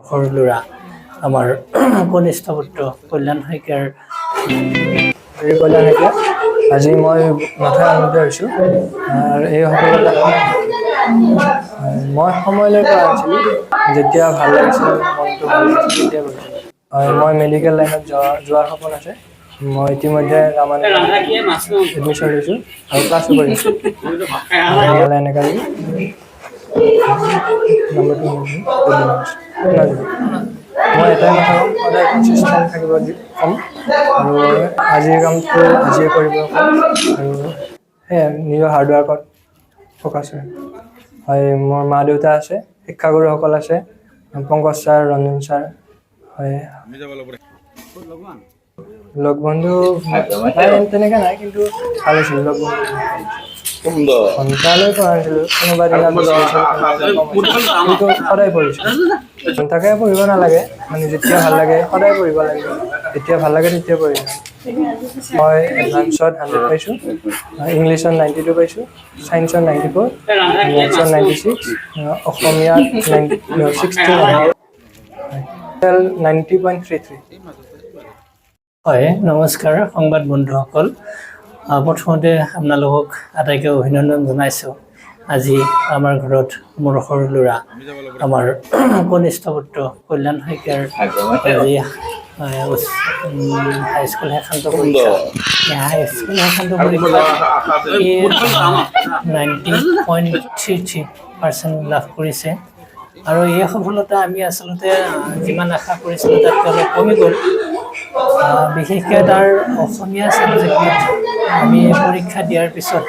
সৰু ল'ৰা আমাৰ কনিষ্ঠ পুত্ৰ কল্যাণ শইকীয়াৰ আজি মই নথৈ আনন্দিত হৈছোঁ আৰু এই সফলতা মই সময়লৈ পৰা আছিলোঁ যেতিয়া ভাল লাগিছিল মনটো ভাল লাগিছিল তেতিয়া কৰিছিলোঁ মই মেডিকেল লাইনত যোৱাৰ সপোন আছে মই ইতিমধ্যে এডমিশ্যন লৈছোঁ আৰু ক্লাছো কৰিছোঁ এনেকৈ মই এটাই কথা ক'ম সদায় কনচিষ্টেণ্ট থাকিব ক'ম আৰু আজিৰ কামটো আজিয়ে কৰিব ক'ম আৰু সেয়াই নিজৰ হাৰ্ডৱাৰ্কত ফ'কাছ হয় মোৰ মা দেউতা আছে শিক্ষাগুৰুসকল আছে পংকজ ছাৰ ৰঞ্জন ছাৰ হয় লগ বন্ধু তেনেকৈ নাই কিন্তু ভাল আছিল লগ বন্ধু ঘণ্টালৈ পঢ়াইছিলোঁ কোনোবা দিনা কিন্তু সদায় পঢ়িছিলোঁ ঘণ্টাকৈ পঢ়িব নালাগে মানে যেতিয়া ভাল লাগে সদায় পঢ়িব লাগে যেতিয়া ভাল লাগে তেতিয়া পঢ়িব মই এডভান্সত 100 পাইছোঁ ইংলিছত 92 পাইছোঁ ছায়েন্সত 94 মেথছত 96 অসমীয়াত 69 90.33 হয় নমস্কাৰ সংবাদ বন্ধুসকল প্ৰথমতে আপোনালোকক আটাইকে অভিনন্দন জনাইছোঁ আজি আমাৰ ঘৰত মোৰ সৰু ল'ৰা আমাৰ কনিষ্ঠ পুত্ৰ কল্যাণ শইকীয়াৰ আজি হাইস্কুল শেষান্ত পৰীক্ষা হাইস্কুল শেষান্ত পৰীক্ষা 90.33% লাভ কৰিছে আৰু এই সফলতা আমি আচলতে যিমান আশা কৰিছিলোঁ তাতকৈ অলপ কমি গ'ল বিশেষকৈ তাৰ অসমীয়া ছাবজেক্টত আমি পৰীক্ষা দিয়াৰ পিছত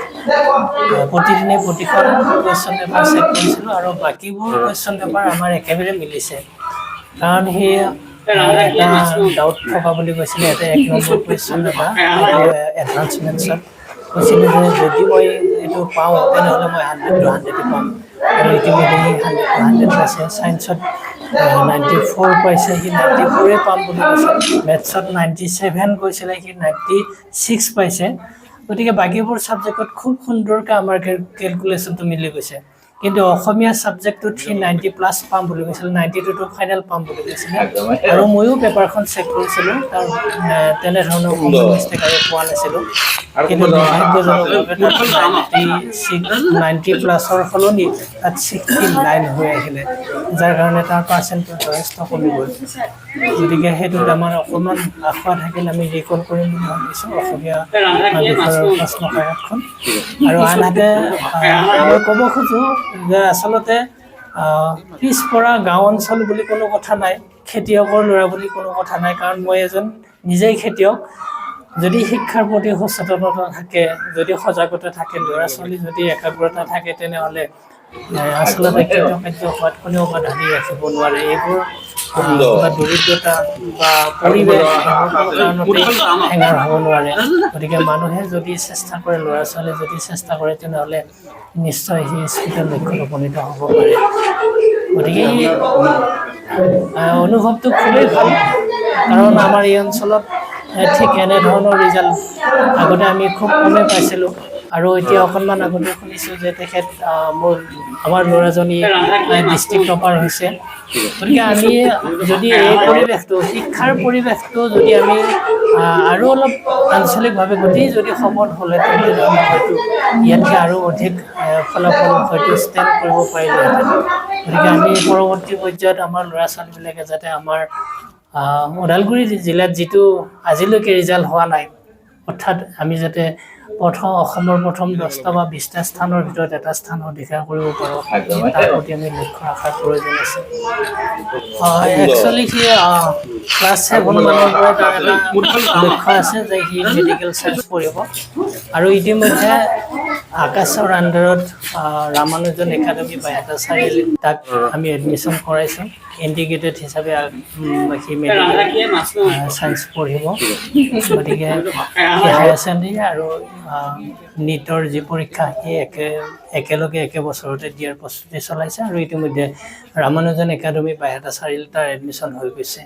প্ৰতিদিনে প্ৰতিখন কুৱেশ্যন পেপাৰ চেক কৰিছিলোঁ আৰু বাকীবোৰ কুৱেশ্যন পেপাৰ আমাৰ একেবাৰে মিলিছে কাৰণ সেই এটা ডাউট থকা বুলি কৈছিলে এটা 1 নম্বৰ কুৱেশ্যন এটা এডভান্স মেথছত কৈছিলে যে যদি মই এইটো পাওঁ তেনেহ'লে মই 100 পাম আৰু ইতিমধ্যে সি 100 পাইছে ছায়েন্সত 94 পাইছে সি 94 পাম বুলি কৈছে মেথছত 97 কৈছিলে সি 96 পাইছে গতিকে বাকীবোৰ ছাবজেক্টত খুব সুন্দৰকৈ আমাৰ কেলকুলেশ্যনটো মিলি গৈছে কিন্তু অসমীয়া ছাবজেক্টটোত সি 90+ পাম বুলি কৈছিল 92টো ফাইনেল পাম বুলি কৈছিলে আৰু ময়ো পেপাৰখন চেক কৰিছিলোঁ তাৰ তেনেধৰণৰ কোনো মিষ্টেক আৰু পোৱা নাছিলোঁ কিন্তু দুৰ্ভাগ্যজনকভাৱে 90+ৰ সলনি তাত 69 হৈ আহিলে যাৰ কাৰণে তাৰ পাৰ্চেণ্টটো যথেষ্ট কমি গ'ল গতিকে সেইটোত আমাৰ অকণমান আশা থাকিল আমি ৰিকল কৰিম বুলি ভাবিছোঁ অসমীয়া বিষয়ৰ প্ৰশ্ন কাকতখন আৰু আনহাতে মই ক'ব খোজোঁ যে আচলতে পিছপৰা গাঁও অঞ্চল বুলি কোনো কথা নাই খেতিয়কৰ ল'ৰা বুলি কোনো কথা নাই কাৰণ মই এজন নিজেই খেতিয়ক যদি শিক্ষাৰ প্ৰতি সচেতনতা থাকে যদি সজাগতা থাকে ল'ৰা ছোৱালী যদি একাগ্ৰতা থাকে তেনেহ'লে আচলতে কৃতকাৰ্য হোৱাত কোনেও বাধা দি ৰাখিব নোৱাৰে এইবোৰ দৰিদ্ৰতা বা পৰিৱেশ কাৰণতে হেঙাৰ হ'ব নোৱাৰে গতিকে মানুহে যদি চেষ্টা কৰে ল'ৰা ছোৱালীয়ে যদি চেষ্টা কৰে তেনেহ'লে নিশ্চয় সি স্কুলৰ লক্ষ্যত উপনীত হ'ব পাৰে গতিকে অনুভৱটো খুবেই ভাল কাৰণ আমাৰ এই অঞ্চলত ঠিক এনেধৰণৰ ৰিজাল্ট আগতে আমি খুব কমেই পাইছিলোঁ আৰু এতিয়া অকণমান আগতে শুনিছোঁ যে তেখেত আমাৰ ল'ৰাজনী ডিষ্ট্ৰিক্ট টপাৰ হৈছে গতিকে আমি যদি এই পৰিৱেশটো শিক্ষাৰ পৰিৱেশটো যদি আমি আৰু অলপ আঞ্চলিকভাৱে গোটেই যদি সবল হ'লেহেঁতেন তেনেহ'লে হয়তো ইয়াতকৈ আৰু অধিক ফলাফল হয়তো ষ্টেণ্ড কৰিব পাৰিলেহেঁতেন গতিকে আমি পৰৱৰ্তী পৰ্যায়ত আমাৰ ল'ৰা ছোৱালীবিলাকে যাতে আমাৰ ওদালগুৰি জিলাত যিটো আজিলৈকে ৰিজাল্ট হোৱা নাই অৰ্থাৎ আমি যাতে অসমৰ প্ৰথম 10টা বা 20টা স্থানৰ ভিতৰত এটা স্থান অধিকাৰ কৰিব পাৰোঁ তাৰ প্ৰতি আমি লক্ষ্য ৰখাৰ প্ৰয়োজন আছে একচুৱেলি সি ক্লাছ 7 মানৰ পৰা তাৰ এটা লক্ষ্য আছে যে সি মেডিকেল চায়েন্স পঢ়িব আৰু ইতিমধ্যে আকাশৰ আণ্ডাৰত ৰামানুজন একাডেমি বাইহাটা চাৰিআলিত তাক আমি এডমিশ্যন কৰাইছোঁ ইণ্টিগ্ৰেটেড হিচাপে সি মেডিকেল চায়েন্স পঢ়িব গতিকে হায়াৰ ছেকেণ্ডেৰী আৰু নীটৰ যি পৰীক্ষা সি একেলগে একে বছৰতে দিয়াৰ প্ৰস্তুতি চলাইছে আৰু ইতিমধ্যে ৰামানুজন একাডেমি বাইহাটা চাৰিআলিত তাৰ এডমিশ্যন হৈ গৈছে